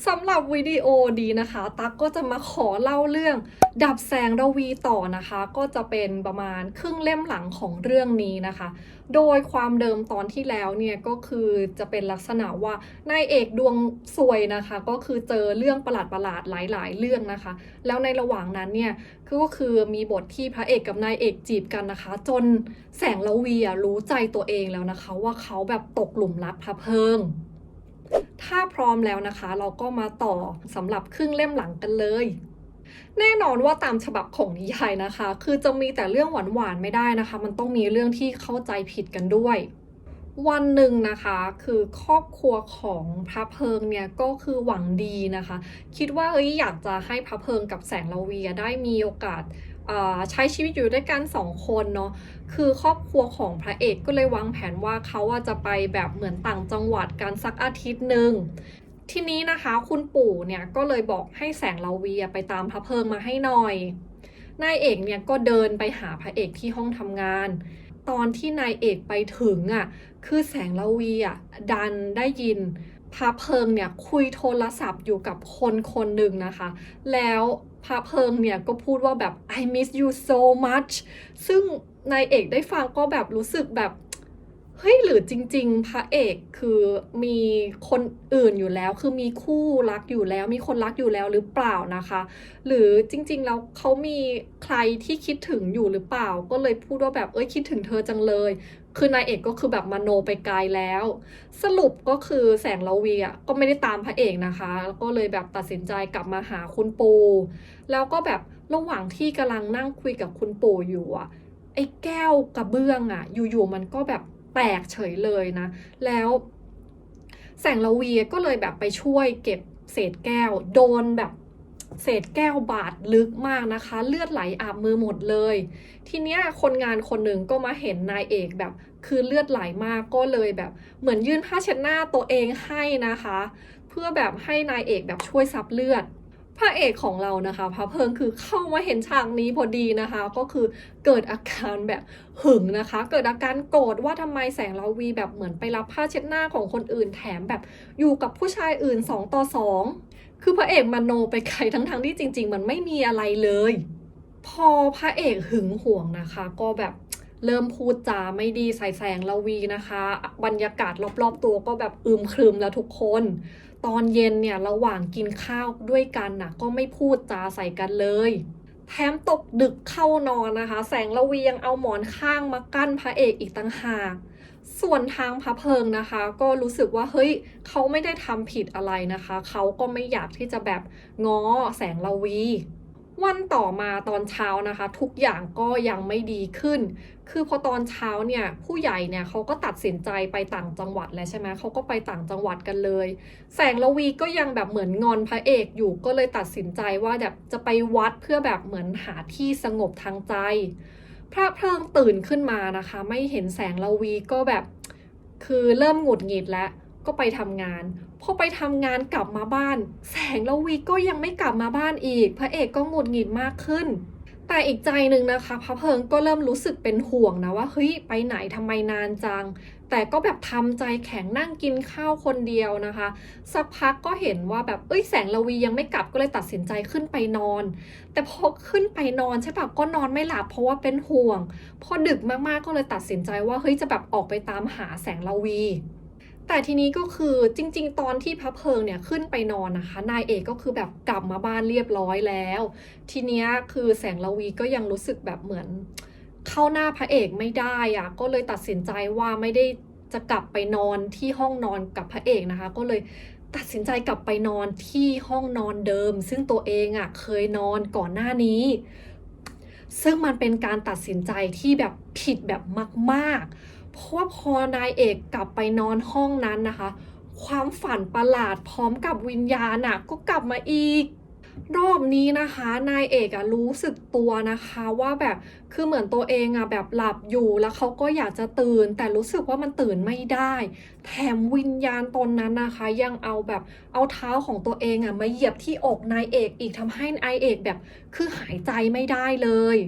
สำหรับวิดีโอดีนะคะตั๊กก็จะมาขอเล่าเรื่องดับแสงระวีต่อนะคะก็จะเป็นประมาณครึ่งเล่มหลังของเรื่องนี้นะคะโดยความเดิมตอนที่แล้วเนี่ยก็คือจะเป็นลักษณะว่านายเอกดวงซวยนะคะก็คือเจอเรื่องประหลาดๆหลายๆเรื่องนะคะแล้วในระหว่างนั้นเนี่ยก็คือมีบทที่พระเอกกับนายเอกจีบกันนะคะจนแสงระวีรู้ใจตัวเองแล้วนะคะว่าเขาแบบตกหลุมรักพระเพิง ถ้าพร้อมแล้วนะคะเราก็มาต่อสำหรับครึ่งเล่มหลังกันเลยแน่นอนว่าตามฉบับของนิยายนะคะคือจะมีแต่เรื่องหวานๆไม่ได้นะคะมันต้องมีเรื่องที่เข้าใจผิดกันด้วยวันหนึ่งนะคะคือครอบครัวของพระเพิงเนี่ยก็คือหวังดีนะคะคิดว่าอยากจะให้พระเพิงกับแสงระวีได้มีโอกาสใช้ชีวิตอยู่ด้วยกัน2 คนเนาะคือครอบครัวของพระเอกก็เลยวางแผนว่าเขาจะไปแบบเหมือนต่างจังหวัดกันสักอาทิตย์หนึ่งทีนี้นะคะคุณปู่เนี่ยก็เลยบอกให้แสงระวีไปตามพระเพิงมาให้หน่อยนายเอกเนี่ยก็เดินไปหาพระเอกที่ห้องทำงานตอนที่นายเอกไปถึงคือแสงระวีดันได้ยินพระเพิงเนี่ยคุยโทรศัพท์อยู่กับคนคนหนึ่งนะคะแล้วพระเพิงเนี่ยก็พูดว่าแบบ I miss you so much ซึ่งนายเอกได้ฟังก็แบบรู้สึกแบบเฮ้ยหรือจริงๆพระเอกคือมีคนอื่นอยู่แล้วคือมีคู่รักอยู่แล้วมีคนรักอยู่แล้วหรือเปล่านะคะหรือจริงๆแล้วเขามีใครที่คิดถึงอยู่หรือเปล่าก็เลยพูดว่าแบบคิดถึงเธอจังเลยคือนายเอกก็คือแบบมโนไปไกลแล้วสรุปก็คือแสงระวีก็ไม่ได้ตามพระเอกนะคะแล้วก็เลยแบบตัดสินใจกลับมาหาคุณปู่แล้วก็แบบระหว่างที่กำลังนั่งคุยกับคุณปู่อยู่ไอ้แก้วกระเบื้องอยู่ๆมันก็แบบแตกเฉยเลยนะแล้วแสงระวีก็เลยแบบไปช่วยเก็บเศษแก้วโดนแบบเศษแก้วบาดลึกมากนะคะเลือดไหลอาบมือหมดเลยทีเนี้ยคนงานคนหนึ่งก็มาเห็นนายเอกแบบคือเลือดไหลมากก็เลยแบบเหมือนยื่นผ้าเช็ดหน้าตัวเองให้นะคะเพื่อแบบให้นายเอกแบบช่วยซับเลือด พระเอกของเรานะคะพระเพิงคือเข้ามาเห็นฉากนี้พอดีนะคะก็คือเกิดอาการแบบหึงนะคะเกิดอาการโกรธว่าทำไมแสงระวีแบบเหมือนไปรับผ้าเช็ดหน้าของคนอื่นแถมแบบอยู่กับผู้ชายอื่น2 ต่อ 2คือพระเอกมโนไปไกลทั้งที่จริงๆมันไม่มีอะไรเลยพอพระเอกหึงหวงนะคะก็แบบเริ่มพูดจาไม่ดีใส่แสงระวีนะคะบรรยากาศรอบๆตัวก็แบบอึมครึมแล้วทุกคนตอนเย็นเนี่ยระหว่างกินข้าวด้วยกันก็ไม่พูดจาใส่กันเลยแถมตกดึกเข้านอนนะคะแสงระวียังเอาหมอนข้างมากั้นพระเอกอีกต่างหากส่วนทางพระเพิงนะคะก็รู้สึกว่าเฮ้ยเขาไม่ได้ทำผิดอะไรนะคะเขาก็ไม่อยากที่จะแบบง้อแสงระวีวันต่อมาตอนเช้านะคะทุกอย่างก็ยังไม่ดีขึ้นคือพอตอนเช้าเนี่ยผู้ใหญ่เนี่ยเขาก็ตัดสินใจไปต่างจังหวัดแล้วใช่ไหมเขาก็ไปต่างจังหวัดกันเลยแสงระวีก็ยังแบบเหมือนงอนพระเอกอยู่ก็เลยตัดสินใจว่าแบบจะไปวัดเพื่อแบบเหมือนหาที่สงบทางใจพระเพลิงตื่นขึ้นมานะคะไม่เห็นแสงระวีก็แบบคือเริ่มหงุดหงิดแล้วก็ไปทำงานพอไปทำงานกลับมาบ้านแสงระวีก็ยังไม่กลับมาบ้านอีกพระเอกก็หงุดหงิดมากขึ้นแต่อีกใจหนึ่งนะคะพระเพลิงก็เริ่มรู้สึกเป็นห่วงนะว่าเฮ้ยไปไหนทำไมนานจังแต่ก็แบบทำใจแข็งนั่งกินข้าวคนเดียวนะคะสักพักก็เห็นว่าแบบแสงระวียังไม่กลับก็เลยตัดสินใจขึ้นไปนอนแต่พอขึ้นไปนอนใช่ปะก็นอนไม่หลับเพราะว่าเป็นห่วงพอดึกมากๆก็เลยตัดสินใจว่าเฮ้ยจะแบบออกไปตามหาแสงระวีแต่ทีนี้ก็คือจริงๆตอนที่พระเพลิงเนี่ยขึ้นไปนอนนะคะนายเอกก็คือแบบกลับมาบ้านเรียบร้อยแล้วทีเนี้ยคือแสงระวีก็ยังรู้สึกแบบเหมือนเข้าหน้าพระเอกไม่ได้ก็เลยตัดสินใจว่าไม่ได้จะกลับไปนอนที่ห้องนอนกับพระเอกนะคะก็เลยตัดสินใจกลับไปนอนที่ห้องนอนเดิมซึ่งตัวเองเคยนอนก่อนหน้านี้ซึ่งมันเป็นการตัดสินใจที่แบบผิดแบบมากๆเพราะว่าพอนายเอกกลับไปนอนห้องนั้นนะคะความฝันประหลาดพร้อมกับวิญญาณก็กลับมาอีกรอบนี้นะคะนายเอกรู้สึกตัวนะคะว่าแบบคือเหมือนตัวเองแบบหลับอยู่แล้วเขาก็อยากจะตื่นแต่รู้สึกว่ามันตื่นไม่ได้แถมวิญญาณตนนั้นนะคะยังเอาแบบเอาเท้าของตัวเองมาเหยียบที่อกนายเอกอีกทำให้นายเอกแบบคือหายใจไม่ได้เลย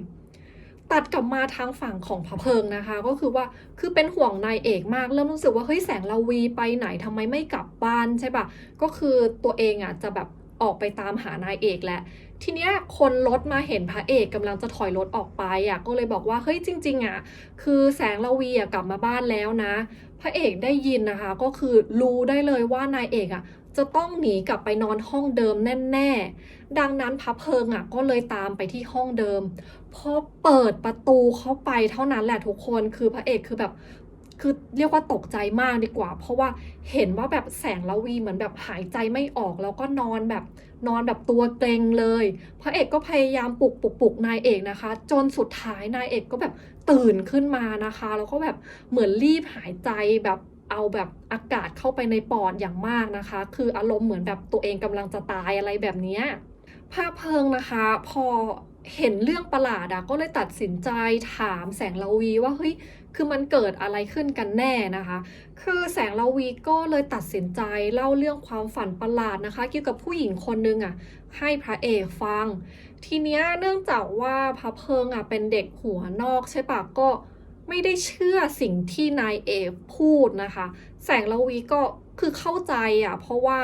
ตัดกลับมาทางฝั่งของพระเพลิงนะคะก็คือว่าคือเป็นห่วงนายเอกมากเริ่มรู้สึกว่าเฮ้ยแสงระวีไปไหนทำไมไม่กลับบ้านใช่ปะก็คือตัวเองอ่ะจะแบบออกไปตามหานายเอกแหละทีเนี้ยคนรถมาเห็นพระเอกกำลังจะถอยรถออกไปอ่ะก็เลยบอกว่าเฮ้ยจริงๆอ่ะคือแสงระวีอ่ะกลับมาบ้านแล้วนะพระเอกได้ยินนะคะก็คือรู้ได้เลยว่านายเอกอ่ะจะต้องหนีกลับไปนอนห้องเดิมแน่ๆดังนั้นพระเพลิงอ่ะก็เลยตามไปที่ห้องเดิม พอเปิดประตูเข้าไปเท่านั้นแหละทุกคนคือพระเอกคือแบบคือเรียกว่าตกใจมากดีกว่าเพราะว่าเห็นว่าแบบแสงระวีเหมือนแบบหายใจไม่ออกแล้วก็นอนแบบตัวเกร็งเลยพระเอกก็พยายามปลุกนายเอกนะคะจนสุดท้ายนายเอกก็แบบตื่นขึ้นมานะคะแล้วก็แบบเหมือนรีบหายใจแบบเอาแบบอากาศเข้าไปในปอดอย่างมากนะคะคืออารมณ์เหมือนแบบตัวเองกำลังจะตายอะไรแบบนี้พระเพลิงนะคะพอเห็นเรื่องประหลาดก็เลยตัดสินใจถามแสงระวีว่าเฮ้ยคือมันเกิดอะไรขึ้นกันแน่นะคะคือแสงระวีก็เลยตัดสินใจเล่าเรื่องความฝันประหลาดนะคะเกี่ยวกับผู้หญิงคนนึงให้พระเอกฟังทีเนี้ยเนื่องจากว่าพระเพลิงเป็นเด็กหัวนอกใช่ปะก็ไม่ได้เชื่อสิ่งที่นายเอกพูดนะคะแสงระวีก็คือเข้าใจเพราะว่า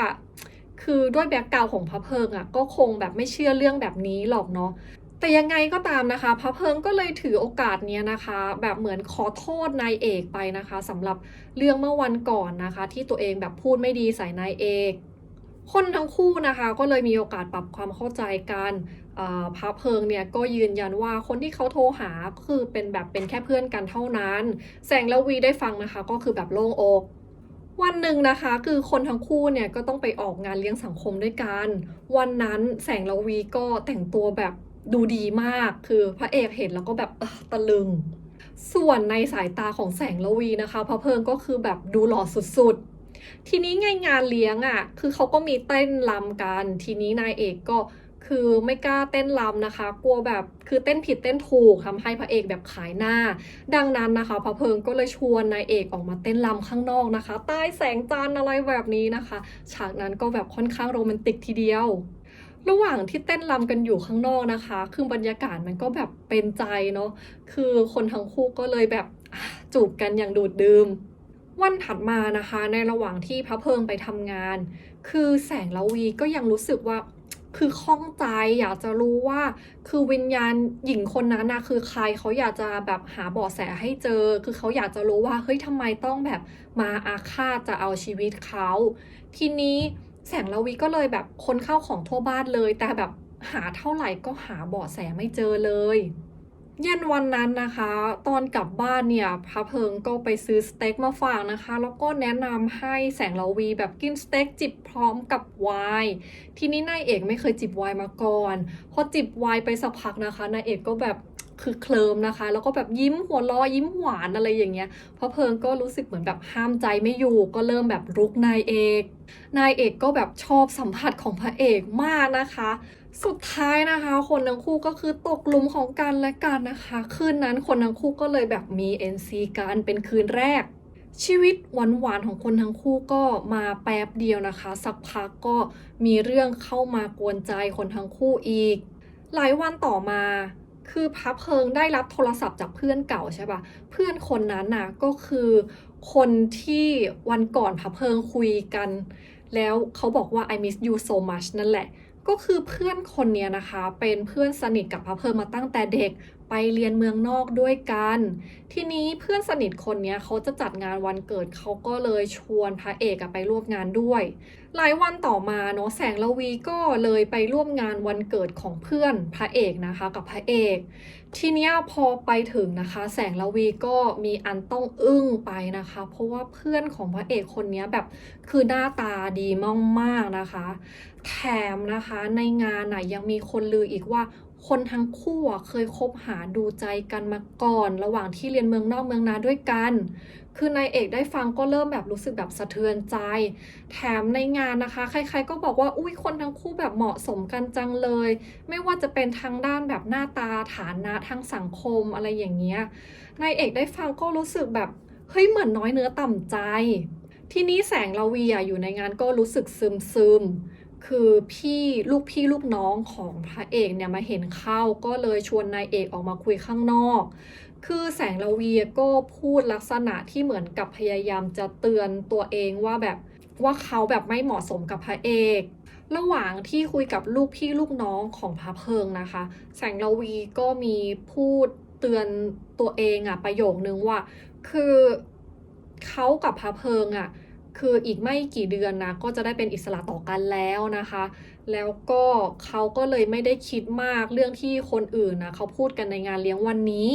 คือด้วยแบ็คกราวด์ของพระเพลิงก็คงแบบไม่เชื่อเรื่องแบบนี้หรอกเนาะแต่ยังไงก็ตามนะคะพระเพลิงก็เลยถือโอกาสเนี้ยนะคะแบบเหมือนขอโทษนายเอกไปนะคะสำหรับเรื่องเมื่อวันก่อนนะคะที่ตัวเองแบบพูดไม่ดีใส่นายเอกคนทั้งคู่นะคะก็เลยมีโอกาสปรับความเข้าใจกันพระเพลิงเนี่ยก็ยืนยันว่าคนที่เขาโทรหาคือเป็นแค่เพื่อนกันเท่านั้นแสงระวีได้ฟังนะคะก็คือแบบโล่งอกวันหนึ่งนะคะคือคนทั้งคู่เนี่ยก็ต้องไปออกงานเลี้ยงสังคมด้วยกันวันนั้นแสงระวีก็แต่งตัวแบบดูดีมากคือพระเอกเห็นแล้วก็แบบตะลึงส่วนในสายตาของแสงระวีนะคะพระเพลิงก็คือแบบดูหล่อสุดๆทีนี้ไงงานเลี้ยงคือเขาก็มีเต้นรำกันทีนี้นายเอกก็คือไม่กล้าเต้นรำนะคะกลัวแบบคือเต้นผิดเต้นถูกทำให้พระเอกแบบขายหน้าดังนั้นนะคะพระเพลิงก็เลยชวนนายเอกออกมาเต้นรำข้างนอกนะคะใต้แสงจันทร์อะไรแบบนี้นะคะฉากนั้นก็แบบค่อนข้างโรแมนติกทีเดียวระหว่างที่เต้นรำกันอยู่ข้างนอกนะคะคือบรรยากาศมันก็แบบเป็นใจเนาะคือคนทั้งคู่ก็เลยแบบจูบกันอย่างดูดดื่มวันถัดมานะคะในระหว่างที่พระเพลิงไปทำงานคือแสงระวีก็ยังรู้สึกว่าคือข้องใจอยากจะรู้ว่าคือวิญญาณหญิงคนนั้นคือใครเขาอยากจะแบบหาเบาะแสให้เจอคือเขาอยากจะรู้ว่าเฮ้ยทำไมต้องแบบมาอาฆาตจะเอาชีวิตเขาทีนี้แสงระวีก็เลยแบบค้นข้าวของทั่วบ้านเลยแต่แบบหาเท่าไหร่ก็หาเบาะแสไม่เจอเลยเย็นวันนั้นนะคะตอนกลับบ้านเนี่ยพระเพลิงก็ไปซื้อสเต็กมาฝากนะคะแล้วก็แนะนำให้แสงระวีแบบกินสเต็กจิบพร้อมกับไวน์ทีนี้นายเอกไม่เคยจิบไวน์มาก่อนพอจิบไวน์ไปสักพักนะคะนายเอกก็แบบคือเคลิ้มนะคะแล้วก็แบบยิ้มหัวเราะยิ้มหวานอะไรอย่างเงี้ยพระเพลิงก็รู้สึกเหมือนแบบห้ามใจไม่อยู่ก็เริ่มแบบรุกนายเอกก็แบบชอบสัมผัสของพระเอกมากนะคะสุดท้ายนะคะคนทั้งคู่ก็คือตกหลุมของกันและกันนะคะคืนนั้นคนทั้งคู่ก็เลยแบบมี NC กันเป็นคืนแรกชีวิตหวานๆของคนทั้งคู่ก็มาแป๊บเดียวนะคะสักพักก็มีเรื่องเข้ามากวนใจคนทั้งคู่อีกหลายวันต่อมาคือพระเพลิงได้รับโทรศัพท์จากเพื่อนเก่าใช่ปะเพื่อนคนนั้นก็คือคนที่วันก่อนพระเพลิงคุยกันแล้วเขาบอกว่า I miss you so much นั่นแหละก็คือเพื่อนคนนี้นะคะเป็นเพื่อนสนิทกับพระเพลิงมาตั้งแต่เด็กไปเรียนเมืองนอกด้วยกันทีนี้เพื่อนสนิทคนนี้เขาจะจัดงานวันเกิดเขาก็เลยชวนพระเอกไปร่วมงานด้วยหลายวันต่อมาเนาะแสงระวีก็เลยไปร่วมงานวันเกิดของเพื่อนพระเอกนะคะกับพระเอกทีเนี้ยพอไปถึงนะคะแสงระวีก็มีอันต้องอึ้งไปนะคะเพราะว่าเพื่อนของพระเอกคนนี้แบบคือหน้าตาดีมากๆนะคะแถมนะคะในงานยังมีคนลืออีกว่าคนทั้งคู่เคยคบหาดูใจกันมาก่อนระหว่างที่เรียนเมืองนอกเมืองนาด้วยกันคือนายเอกได้ฟังก็เริ่มแบบรู้สึกแบบสะเทือนใจแถมในงานนะคะใครๆก็บอกว่าอุ้ยคนทั้งคู่แบบเหมาะสมกันจังเลยไม่ว่าจะเป็นทางด้านแบบหน้าตาฐานะทางสังคมอะไรอย่างเงี้ยนายเอกได้ฟังก็รู้สึกแบบเฮ้ยเหมือนน้อยเนื้อต่ำใจทีนี้แสงระวีอยู่ในงานก็รู้สึกซึม คือพี่ลูกน้องของพระเอกเนี่ยมาเห็นเข้าก็เลยชวนนายเอกออกมาคุยข้างนอกคือแสงระวีก็พูดลักษณะที่เหมือนกับพยายามจะเตือนตัวเองว่าเขาแบบไม่เหมาะสมกับพระเอกระหว่างที่คุยกับลูกพี่ลูกน้องของพระเพิงนะคะแสงระวีก็มีพูดเตือนตัวเองประโยคนึงว่าคือเขากับพระเพิงคืออีกไม่กี่เดือนนะก็จะได้เป็นอิสระต่อกันแล้วนะคะแล้วก็เขาก็เลยไม่ได้คิดมากเรื่องที่คนอื่นนะเขาพูดกันในงานเลี้ยงวันนี้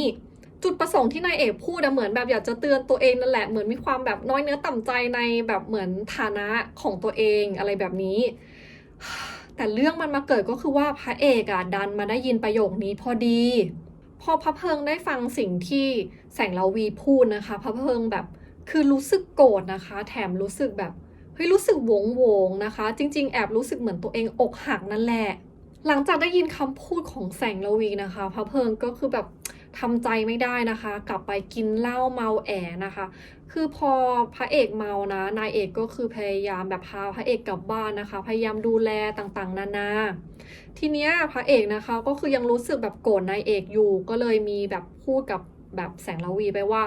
จุดประสงค์ที่นายเอกพูดเหมือนแบบอยากจะเตือนตัวเองนั่นแหละเหมือนมีความแบบน้อยเนื้อต่ำใจในแบบเหมือนฐานะของตัวเองอะไรแบบนี้แต่เรื่องมันมาเกิดก็คือว่าพระเอกดันมาได้ยินประโยคนี้พอดีพอพระเพิงได้ฟังสิ่งที่แสงระวีพูดนะคะพระเพิงแบบคือรู้สึกโกรธนะคะแถมรู้สึกแบบเฮ้ยรู้สึกโวงนะคะจริงๆแอบรู้สึกเหมือนตัวเองอกหักนั่นแหละหลังจากได้ยินคำพูดของแสงระวีนะคะพระเพิงก็คือแบบทำใจไม่ได้นะคะกลับไปกินเหล้าเมาแอนะคะคือพอพระเอกเมานะนายเอกก็คือพยายามแบบพาพระเอกกลับบ้านนะคะพยายามดูแลต่างๆนานาทีเนี้ยพระเอกนะคะก็คือยังรู้สึกแบบโกรธนายเอกอยู่ก็เลยมีแบบพูดกับแบบแสงระวีไปว่า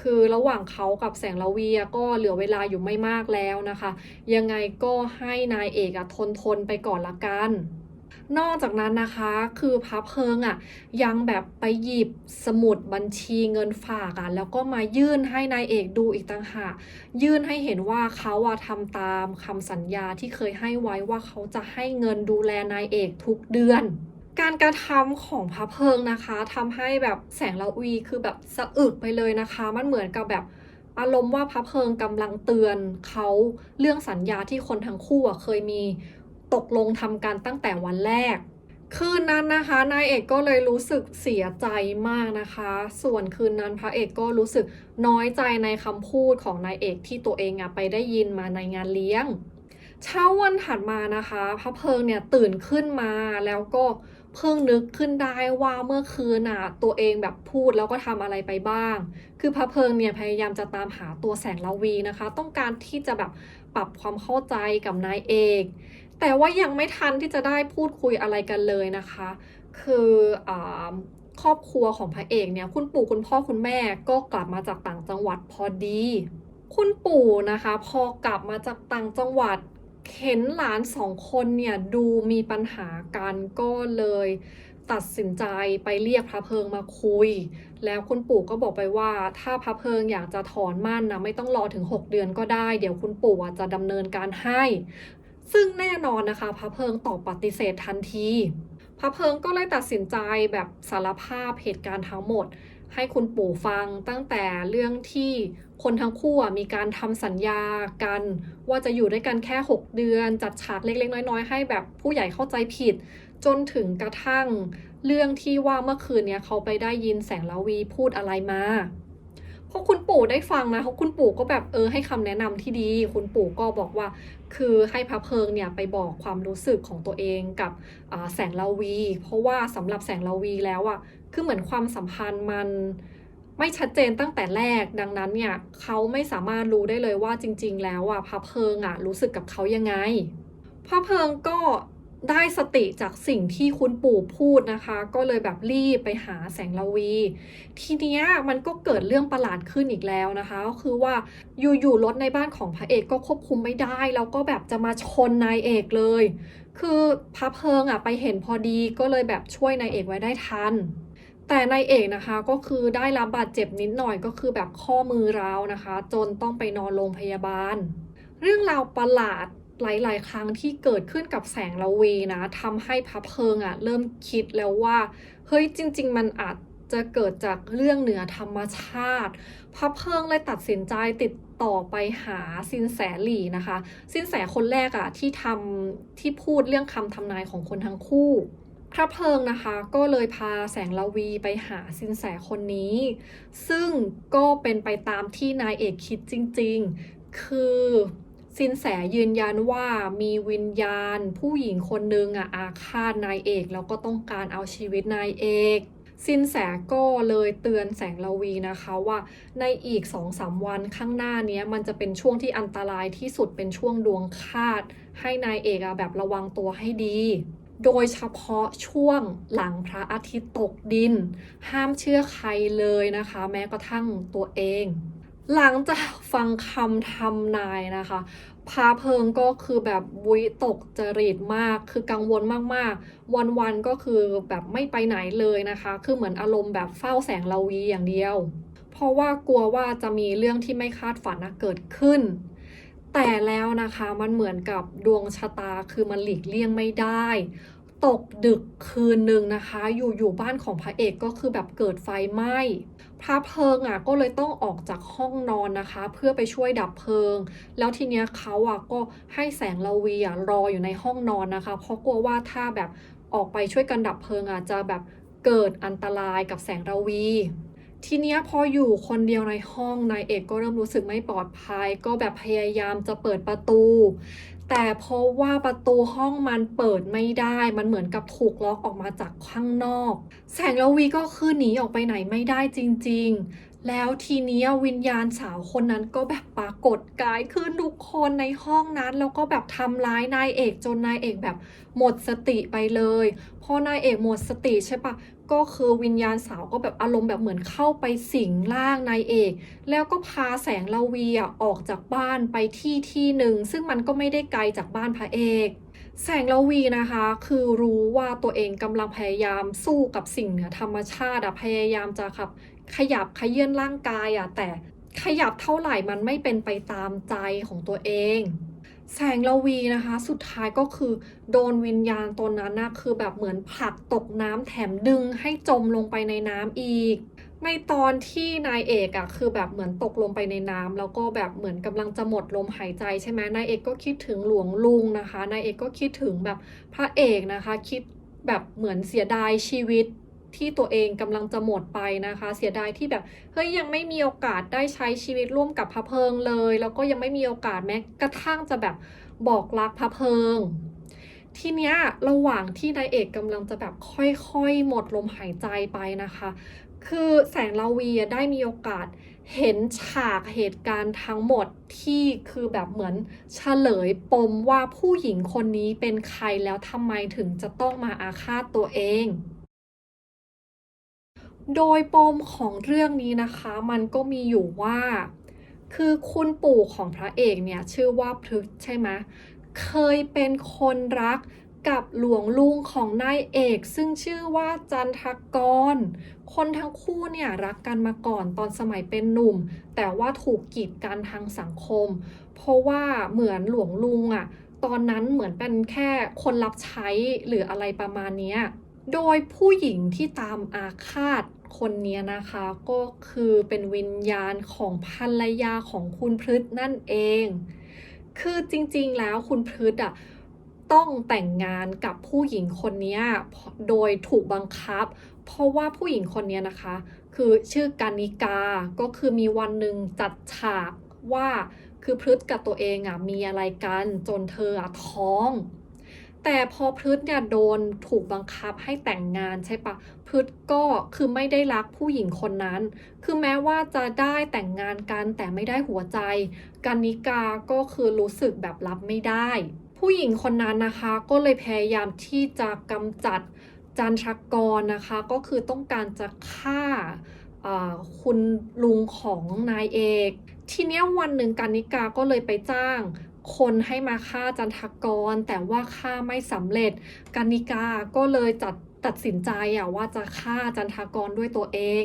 คือระหว่างเขากับแสงระวีก็เหลือเวลาอยู่ไม่มากแล้วนะคะยังไงก็ให้นายเอกทนไปก่อนละกันนอกจากนั้นนะคะคือพระเพิงยังแบบไปหยิบสมุดบัญชีเงินฝากแล้วก็มายื่นให้นายเอกดูอีกต่างหากยื่นให้เห็นว่าเขาทำตามคำสัญญาที่เคยให้ไว้ว่าเขาจะให้เงินดูแลนายเอกทุกเดือนการกระทำของพระเพิงนะคะทำให้แบบแสงระวีคือแบบสะอึกไปเลยนะคะมันเหมือนกับแบบอารมณ์ว่าพระเพิงกำลังเตือนเขาเรื่องสัญญาที่คนทั้งคู่เคยมีตกลงทำกันตั้งแต่วันแรกคืนนั้นนะคะนายเอกก็เลยรู้สึกเสียใจมากนะคะส่วนคืนนั้นพระเอกก็รู้สึกน้อยใจในคำพูดของนายเอกที่ตัวเองไปได้ยินมาในงานเลี้ยงเช้าวันถัดมานะคะพระเพิงเนี่ยตื่นขึ้นมาแล้วก็เพิ่งนึกขึ้นได้ว่าเมื่อคืนตัวเองแบบพูดแล้วก็ทำอะไรไปบ้างคือพระเพิงเนี่ยพยายามจะตามหาตัวแสงระวีนะคะต้องการที่จะแบบปรับความเข้าใจกับนายเอกแต่ว่ายังไม่ทันที่จะได้พูดคุยอะไรกันเลยนะคะคือครอบครัวของพระเอกเนี่ยคุณปู่คุณพ่อคุณแม่ก็กลับมาจากต่างจังหวัดพอดีคุณปู่นะคะพอกลับมาจากต่างจังหวัดเห็นหลานสองคนเนี่ยดูมีปัญหากันก็เลยตัดสินใจไปเรียกพระเพิงมาคุยแล้วคุณปู่ก็บอกไปว่าถ้าพระเพิงอยากจะถอนมั่นนะไม่ต้องรอถึง6 เดือนก็ได้เดี๋ยวคุณปู่จะดำเนินการให้ซึ่งแน่นอนนะคะพระเพิงตอบปฏิเสธทันทีพระเพิงก็เลยตัดสินใจแบบสารภาพเหตุการณ์ทั้งหมดให้คุณปู่ฟังตั้งแต่เรื่องที่คนทั้งคู่มีการทำสัญญากันว่าจะอยู่ด้วยกันแค่6 เดือนจัดฉากเล็กๆน้อยๆให้แบบผู้ใหญ่เข้าใจผิดจนถึงกระทั่งเรื่องที่ว่าเมื่อคืนนี้เขาไปได้ยินแสงระวีพูดอะไรมาพอคุณปู่ได้ฟังนะคุณปู่ก็แบบให้คำแนะนำที่ดีคุณปู่ก็บอกว่าคือให้พระเพิงเนี่ยไปบอกความรู้สึกของตัวเองกับแสงระวีเพราะว่าสำหรับแสงระวีแล้วคือเหมือนความสัมพันธ์มันไม่ชัดเจนตั้งแต่แรกดังนั้นเนี่ยเขาไม่สามารถรู้ได้เลยว่าจริงๆแล้วพระเพิงรู้สึกกับเขายังไงพระเพิงก็ได้สติจากสิ่งที่คุณปู่พูดนะคะก็เลยแบบรีบไปหาแสงระวีทีเนี้ยมันก็เกิดเรื่องประหลาดขึ้นอีกแล้วนะคะก็คือว่าอยู่ๆรถในบ้านของพระเอกก็ควบคุมไม่ได้แล้วก็แบบจะมาชนนายเอกเลยคือพระเพิงไปเห็นพอดีก็เลยแบบช่วยนายเอกไว้ได้ทันแต่นายเอกนะคะก็คือได้รับบาดเจ็บนิดหน่อยก็คือแบบข้อมือร้าวนะคะจนต้องไปนอนโรงพยาบาลเรื่องราวประหลาดหลายๆครั้งที่เกิดขึ้นกับแสงระวีนะทำให้พระเพิงเริ่มคิดแล้วว่าเฮ้ยจริงๆมันอาจจะเกิดจากเรื่องเหนือธรรมชาติพระเพิงเลยตัดสินใจติดต่อไปหาสินแสหลี่นะคะสินแสคนแรกที่พูดเรื่องคำทำนายของคนทั้งคู่พระเพิงนะคะก็เลยพาแสงระวีไปหาสินแสคนนี้ซึ่งก็เป็นไปตามที่นายเอกคิดจริงๆคือสินแสยืนยันว่ามีวิญญาณผู้หญิงคนนึงอาฆาตนายเอกแล้วก็ต้องการเอาชีวิตนายเอก สินแสก็เลยเตือนแสงระวีนะคะว่าในอีก 2-3 วันข้างหน้าเนี้ยมันจะเป็นช่วงที่อันตรายที่สุดเป็นช่วงดวงคาดให้นายเอกแบบระวังตัวให้ดีโดยเฉพาะช่วงหลังพระอาทิตย์ตกดินห้ามเชื่อใครเลยนะคะแม้กระทั่งตัวเองหลังจากฟังคำทำนายนะคะพาเพิงก็คือแบบวิตกจริตมากคือกังวลมากๆวันๆก็คือแบบไม่ไปไหนเลยนะคะคือเหมือนอารมณ์แบบเฝ้าแสงระวีอย่างเดียวเพราะว่ากลัวว่าจะมีเรื่องที่ไม่คาดฝันเกิดขึ้นแต่แล้วนะคะมันเหมือนกับดวงชะตาคือมันหลีกเลี่ยงไม่ได้ตกดึกคืนหนึ่งนะคะอยู่บ้านของพระเอกก็คือแบบเกิดไฟไหม้พระเพิงก็เลยต้องออกจากห้องนอนนะคะเพื่อไปช่วยดับเพลิงแล้วทีเนี้ยเขาก็ให้แสงระวีรออยู่ในห้องนอนนะคะเพราะกลัวว่าถ้าแบบออกไปช่วยกันดับเพลิงจะแบบเกิดอันตรายกับแสงระวีทีเนี้ยพออยู่คนเดียวในห้องนายเอกก็เริ่มรู้สึกไม่ปลอดภัยก็แบบพยายามจะเปิดประตูแต่เพราะว่าประตูห้องมันเปิดไม่ได้มันเหมือนกับถูกล็อกออกมาจากข้างนอกแสงระวีก็คือหนีออกไปไหนไม่ได้จริงๆแล้วทีนี้วิญญาณสาวคนนั้นก็แบบปรากฏกายขึ้นทุกคนในห้องนั้นแล้วก็แบบทำร้ายนายเอกจนนายเอกแบบหมดสติไปเลยพอนายเอกหมดสติใช่ปะก็คือวิญญาณสาวก็แบบอารมณ์แบบเหมือนเข้าไปสิงร่างนายเอกแล้วก็พาแสงระวีออกจากบ้านไปที่หนึ่งซึ่งมันก็ไม่ได้ไกลจากบ้านพระเอกแสงระวีนะคะคือรู้ว่าตัวเองกำลังพยายามสู้กับสิ่งเหนือธรรมชาติพยายามจะขยับเขยื้อนร่างกายแต่ขยับเท่าไหร่มันไม่เป็นไปตามใจของตัวเองแสงระวีนะคะสุดท้ายก็คือโดนวิญญาณตนนั้นคือแบบเหมือนผลักตกน้ำแถมดึงให้จมลงไปในน้ำอีกในตอนที่นายเอกคือแบบเหมือนตกลงไปในน้ำแล้วก็แบบเหมือนกำลังจะหมดลมหายใจใช่ไหมนายเอกก็คิดถึงหลวงลุงนะคะนายเอกก็คิดถึงแบบพระเอกนะคะคิดแบบเหมือนเสียดายชีวิตที่ตัวเองกำลังจะหมดไปนะคะเสียดายที่แบบเฮ้ยยังไม่มีโอกาสได้ใช้ชีวิตร่วมกับพระเพิงเลยแล้วก็ยังไม่มีโอกาสแม้กระทั่งจะแบบบอกรักพระเพิงทีเนี้ยระหว่างที่นายเอกกำลังจะแบบค่อยๆหมดลมหายใจไปนะคะคือแสงระวีได้มีโอกาสเห็นฉากเหตุการณ์ทั้งหมดที่คือแบบเหมือนเฉลยปมว่าผู้หญิงคนนี้เป็นใครแล้วทำไมถึงจะต้องมาอาฆาตตัวเองโดยปมของเรื่องนี้นะคะมันก็มีอยู่ว่าคือคุณปู่ของพระเอกเนี่ยชื่อว่าพฤกษ์ใช่ไหมเคยเป็นคนรักกับหลวงลุงของนายเอกซึ่งชื่อว่าจันทกรคนทั้งคู่เนี่ยรักกันมาก่อนตอนสมัยเป็นหนุ่มแต่ว่าถูกกีดกันทางสังคมเพราะว่าเหมือนหลวงลุงตอนนั้นเหมือนเป็นแค่คนรับใช้หรืออะไรประมาณเนี้ย โดยผู้หญิงที่ตามอาฆาตคนนี้นะคะก็คือเป็นวิญญาณของภรรยาของคุณพฤษนั่นเอง คือจริงๆแล้วคุณพฤษต้องแต่งงานกับผู้หญิงคนนี้โดยถูกบังคับเพราะว่าผู้หญิงคนนี้นะคะคือชื่อกานิกาก็คือมีวันหนึ่งจัดฉากว่าคือพฤษกับตัวเองมีอะไรกันจนเธอท้องแต่พอพฤษเนี่ยโดนถูกบังคับให้แต่งงานใช่ปะพฤษก็คือไม่ได้รักผู้หญิงคนนั้นคือแม้ว่าจะได้แต่งงานกันแต่ไม่ได้หัวใจกานิกาก็คือรู้สึกแบบรับไม่ได้ผู้หญิงคนนั้นนะคะก็เลยพยายามที่จะกำจัดจันทกรนะคะก็คือต้องการจะฆ่าคุณลุงของนายเอกทีเนี้ยวันหนึ่งกานิกาก็เลยไปจ้างคนให้มาฆ่าจันทกรแต่ว่าฆ่าไม่สำเร็จกานิกาก็เลยตัดสินใจว่าจะฆ่าจันทกรด้วยตัวเอง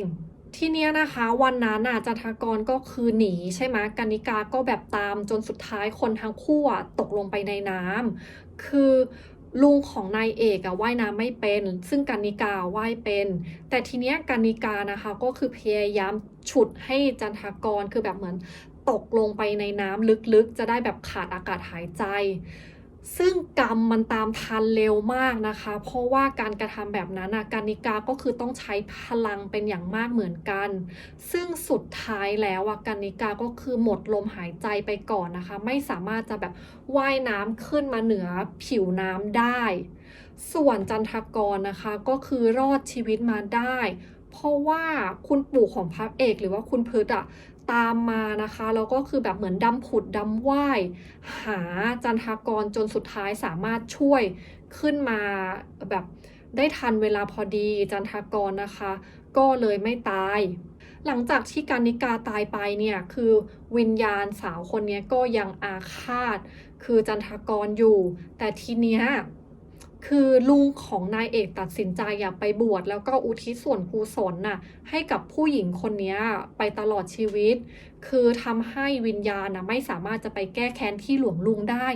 ทีเนี้ยนะคะวันนั้นจันทกรก็คือหนีใช่ไหมกานิกาก็แบบตามจนสุดท้ายคนทั้งคู่ตกลงไปในน้ำคือลุงของนายเอกว่ายน้ำไม่เป็นซึ่งกานิกาว่ายเป็นแต่ทีเนี้ยกานิกานะคะก็คือพยายามฉุดให้จันทกรคือแบบเหมือนตกลงไปในน้ำลึกๆจะได้แบบขาดอากาศหายใจ ซึ่งกรรมมันตามทันเร็วมากนะคะเพราะว่าการกระทำแบบนั้นกานิกาก็คือต้องใช้พลังเป็นอย่างมากเหมือนกันซึ่งสุดท้ายแล้วกานิกาก็คือหมดลมหายใจไปก่อนนะคะไม่สามารถจะแบบว่ายน้ำขึ้นมาเหนือผิวน้ำได้ส่วนจันทกรนะคะก็คือรอดชีวิตมาได้เพราะว่าคุณปู่ของพระเอกหรือว่าคุณพฤษตามมานะคะแล้วก็คือแบบเหมือนดำผุดดำว่ายหาจันทกรจนสุดท้ายสามารถช่วยขึ้นมาแบบได้ทันเวลาพอดีจันทกรนะคะก็เลยไม่ตายหลังจากที่กานิกาตายไปเนี่ยคือวิญญาณสาวคนนี้ก็ยังอาฆาตคือจันทกรอยู่แต่ทีเนี้ยคือลุงของนายเอกตัดสินใจอยากไปบวชแล้วก็อุทิศส่วนกุศลให้กับผู้หญิงคนนี้ไปตลอดชีวิตคือทำให้วิญญาณไม่สามารถจะไปแก้แค้นที่หลวงลุงได้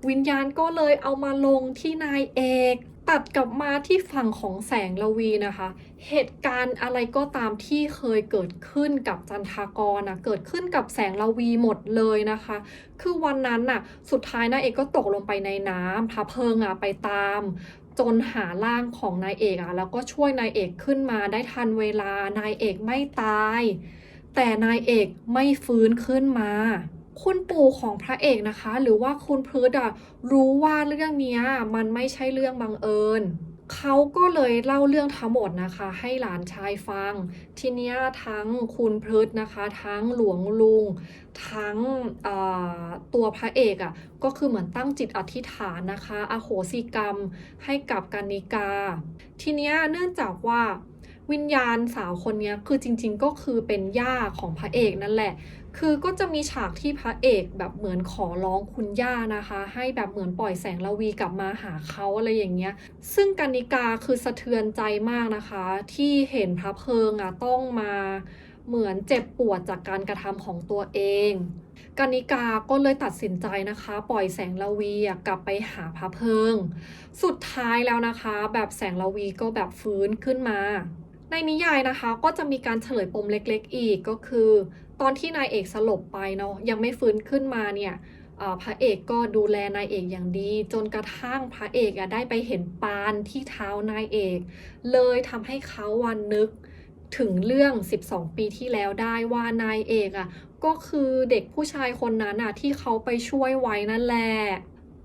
วิญญาณก็เลยเอามาลงที่นายเอกตัดกลับมาที่ฝั่งของแสงละวีนะคะเหตุการณ์อะไรก็ตามที่เคยเกิดขึ้นกับจันทากรเกิดขึ้นกับแสงละวีหมดเลยนะคะคือวันนั้นสุดท้ายนายเอกก็ตกลงไปในน้ำพระเพลิงไปตามจนหาร่างของนายเอกแล้วก็ช่วยนายเอกขึ้นมาได้ทันเวลานายเอกไม่ตายแต่นายเอกไม่ฟื้นขึ้นมาคุณปู่ของพระเอกนะคะหรือว่าคุณพฤษรู้ว่าเรื่องนี้มันไม่ใช่เรื่องบังเอิญเขาก็เลยเล่าเรื่องทั้งหมดนะคะให้หลานชายฟังทีเนี้ยทั้งคุณพฤษนะคะทั้งหลวงลุงทั้งตัวพระเอกก็คือเหมือนตั้งจิตอธิษฐานนะคะอโหสิกรรมให้กับกานิกาทีเนี้ยเนื่องจากว่าวิญญาณสาวคนนี้คือจริงๆก็คือเป็นย่าของพระเอกนั่นแหละคือก็จะมีฉากที่พระเอกแบบเหมือนขอร้องคุณย่านะคะให้แบบเหมือนปล่อยแสงละวีกลับมาหาเขาอะไรอย่างเงี้ยซึ่งกานิกาคือสะเทือนใจมากนะคะที่เห็นพระเพลิงต้องมาเหมือนเจ็บปวดจากการกระทำของตัวเองกานิกาก็เลยตัดสินใจนะคะปล่อยแสงละวีกลับไปหาพระเพลิงสุดท้ายแล้วนะคะแบบแสงละวีก็แบบฟื้นขึ้นมาในนิยายนะคะก็จะมีการเฉลยปมเล็กๆอีกก็คือตอนที่นายเอกสลบไปเนาะยังไม่ฟื้นขึ้นมาเนี่ยพระเอกก็ดูแลนายเอกอย่างดีจนกระทั่งพระเอกได้ไปเห็นปานที่เท้านายเอกเลยทำให้เขาวันนึกถึงเรื่อง12 ปีที่แล้วได้ว่านายเอกก็คือเด็กผู้ชายคนนั้นที่เขาไปช่วยไว้นั่นแหละ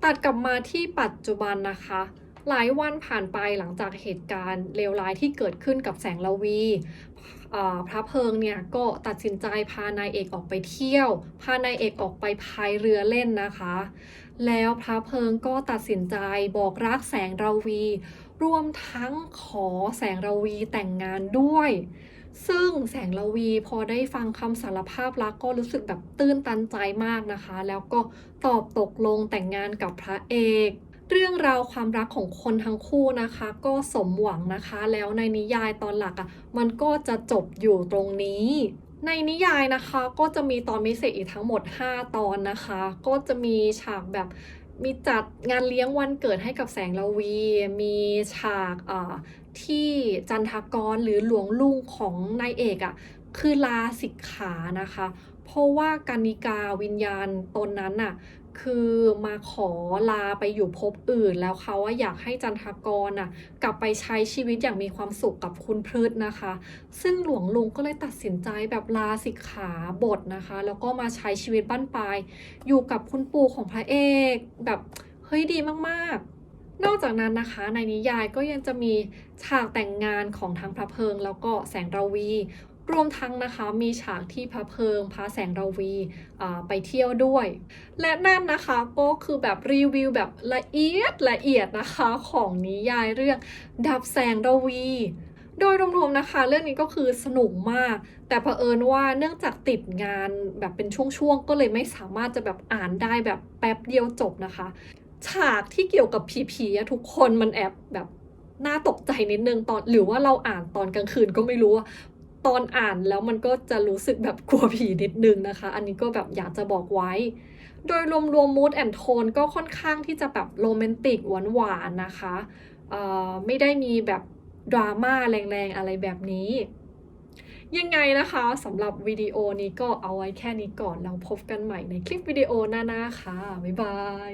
ตัดกลับมาที่ปัจจุบันนะคะหลายวันผ่านไปหลังจากเหตุการณ์เลวร้ายที่เกิดขึ้นกับแสงละวีพระเพลิงเนี่ยก็ตัดสินใจพานายเอกออกไปเที่ยวพานายเอกออกไปพายเรือเล่นนะคะแล้วพระเพลิงก็ตัดสินใจบอกรักแสงระวีรวมทั้งขอแสงระวีแต่งงานด้วยซึ่งแสงระวีพอได้ฟังคำสารภาพรักก็รู้สึกแบบตื้นตันใจมากนะคะแล้วก็ตอบตกลงแต่งงานกับพระเอกเรื่องราวความรักของคนทั้งคู่นะคะก็สมหวังนะคะแล้วในนิยายตอนหลักมันก็จะจบอยู่ตรงนี้ในนิยายนะคะก็จะมีตอนพิเศษอีกทั้งหมด5 ตอนนะคะก็จะมีฉากแบบมีจัดงานเลี้ยงวันเกิดให้กับแสงระวีมีฉากที่จันทกรหรือหลวงลุงของนายเอกคือลาสิกขานะคะเพราะว่ากานิกาวิญญาณตนนั้นคือมาขอลาไปอยู่ภพอื่นแล้วเขาอยากให้จันทกรกลับไปใช้ชีวิตอย่างมีความสุขกับคุณพฤษนะคะซึ่งหลวงลุงก็เลยตัดสินใจแบบลาสิกขาบทนะคะแล้วก็มาใช้ชีวิตบั้นปลายอยู่กับคุณปู่ของพระเอกแบบเฮ้ยดีมากๆนอกจากนั้นนะคะในนิยายก็ยังจะมีฉากแต่งงานของทั้งพระเพลิงแล้วก็แสงระวีรวมทั้งนะคะมีฉากที่พระเพลิงพาแสงระวีไปเที่ยวด้วยและนั่นนะคะก็คือแบบรีวิวแบบละเอียดนะคะของนิยายเรื่องดับแสงระวีโดยรวมๆนะคะเรื่องนี้ก็คือสนุกมากแต่เผอิญว่าเนื่องจากติดงานแบบเป็นช่วงๆก็เลยไม่สามารถจะแบบอ่านได้แบบแป๊บเดียวจบนะคะฉากที่เกี่ยวกับผีๆทุกคนมันแอบแบบน่าตกใจนิดนึงตอนหรือว่าเราอ่านตอนกลางคืนก็ไม่รู้ตอนอ่านแล้วมันก็จะรู้สึกแบบกลัวผีนิดนึงนะคะอันนี้ก็แบบอยากจะบอกไว้โดยรวมมูดแอนโทนก็ค่อนข้างที่จะแบบโรแมนติกหวานๆนะคะไม่ได้มีแบบดราม่าแรงๆอะไรแบบนี้ยังไงนะคะสำหรับวิดีโอนี้ก็เอาไว้แค่นี้ก่อนแล้วพบกันใหม่ในคลิปวิดีโอหน้าๆค่ะบ๊ายบาย